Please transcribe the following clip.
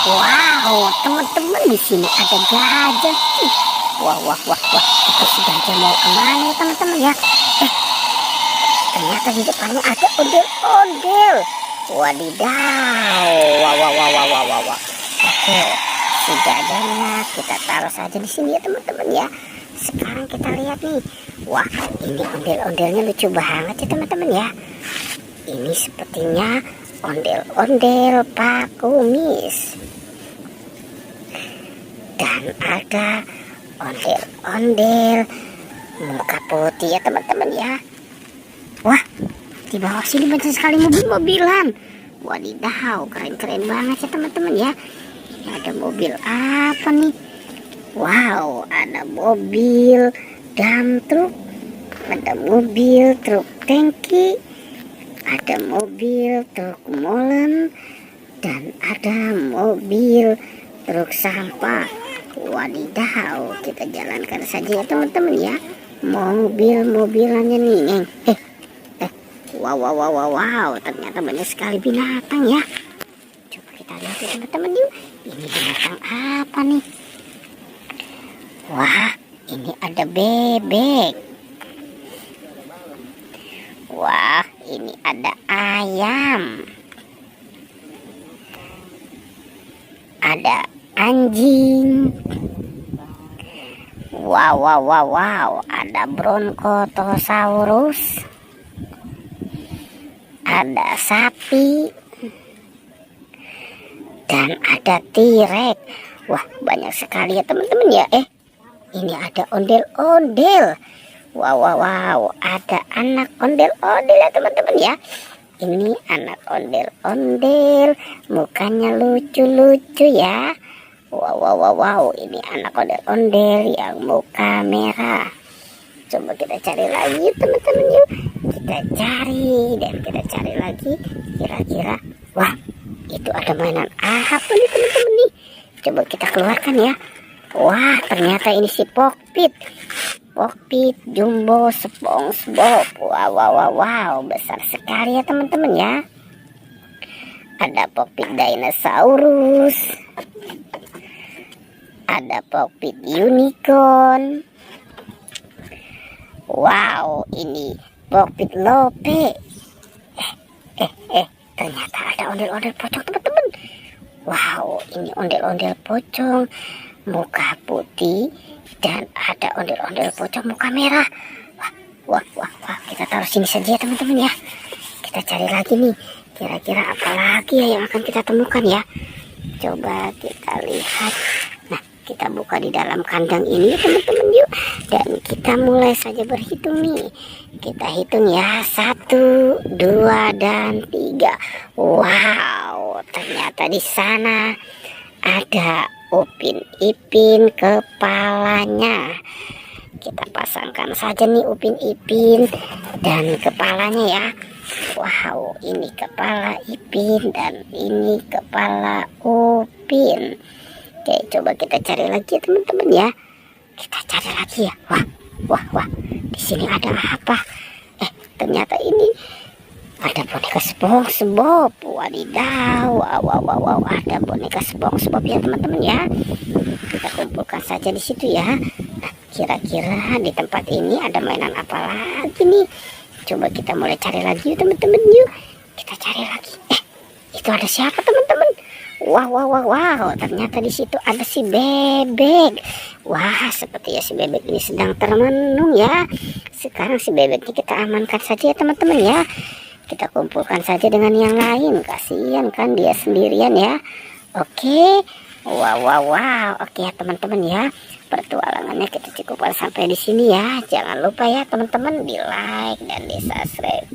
Wow, teman-teman, di sini ada gajah. Wah, wah, wah, wah. Itu si gajah mau kemana ya teman-teman ya? Ternyata di depannya ada ondel-ondel. Wadidaw. Wah, wah, wah, wah, wah, wah, wah. Oke, si gajahnya kita taruh saja di sini ya teman-teman ya. Sekarang kita lihat nih. Wah, ini ondel-ondelnya lucu banget ya teman-teman ya. Ini sepertinya ondel-ondel Pak Kumis. Dan ada ondel-ondel muka putih ya teman-teman ya. Wah, di bawah sini banyak sekali mobil-mobilan. Wadidaw, keren-keren banget ya teman-teman ya. Ini ada mobil apa nih? Wow, ada mobil dump truk, ada mobil truk tangki, ada mobil truk molen, dan ada mobil truk sampah. Wadidaw, kita jalankan saja ya teman-teman ya. Mobil-mobilannya nih. Wow, wow, wow, wow, wow, ternyata banyak sekali binatang ya. Coba kita lihat ya teman-teman yuk. Ini binatang apa nih? Wah, ini ada bebek. Wah, ini ada ayam. Ada anjing. Wow, wow, wow, wow, ada brontosaurus. Ada sapi. Dan ada T-Rex. Wah, banyak sekali ya teman-teman ya. Ini ada ondel-ondel. Wow, wow, wow, ada anak ondel-ondel ya teman-teman ya. Ini anak ondel-ondel, mukanya lucu-lucu ya. Wow, wow, wow, wow, ini anak ondel-ondel yang muka merah. Coba kita cari lagi teman-teman yuk. Kita cari dan kita cari lagi. Kira-kira, wah, itu ada mainan apa nih teman-teman nih? Coba kita keluarkan ya. Wah, ternyata ini si Pokpit. Pokpit Jumbo SpongeBob. Wow, wow, wow, wow, besar sekali ya teman-teman ya. Ada Pokpit Dinosaurus. Ada Pokpit Unicorn. Wow, ini Pokpit Lope. Ternyata ada ondel-ondel pocong teman-teman. Wow, ini ondel-ondel pocong muka putih dan ada ondel-ondel pocong muka merah. Wah, kita taruh sini saja teman-teman ya. Kita cari lagi nih. Kira-kira apa lagi ya yang akan kita temukan ya. Coba kita lihat. Nah, kita buka di dalam kandang ini teman-teman yuk. Dan kita mulai saja berhitung nih. Kita hitung ya, 1, 2, dan 3. Wow, ternyata di sana ada Upin Ipin kepalanya. Kita pasangkan saja nih Upin Ipin dan kepalanya ya. Wow, ini kepala Ipin dan ini kepala Upin. Oke, coba kita cari lagi teman-teman ya. Kita cari lagi ya. Wah, di sini ada apa? Ternyata ini ada boneka SpongeBob. Wadidaw, wow, ada boneka SpongeBob ya teman-teman ya. Kita kumpulkan saja di situ ya. Nah, kira-kira di tempat ini ada mainan apa lagi nih? Coba kita mulai cari lagi teman-teman yuk. Kita cari lagi. Itu ada siapa teman-teman? Wow, ternyata di situ ada si bebek. Wah, sepertinya si bebek ini sedang termenung ya. Sekarang si bebeknya kita amankan saja ya teman-teman ya. Kita kumpulkan saja dengan yang lain. Kasihan kan dia sendirian ya. Oke. Wow. Oke ya teman-teman ya. Pertualangannya kita cukupkan sampai di sini ya. Jangan lupa ya teman-teman di like dan di subscribe.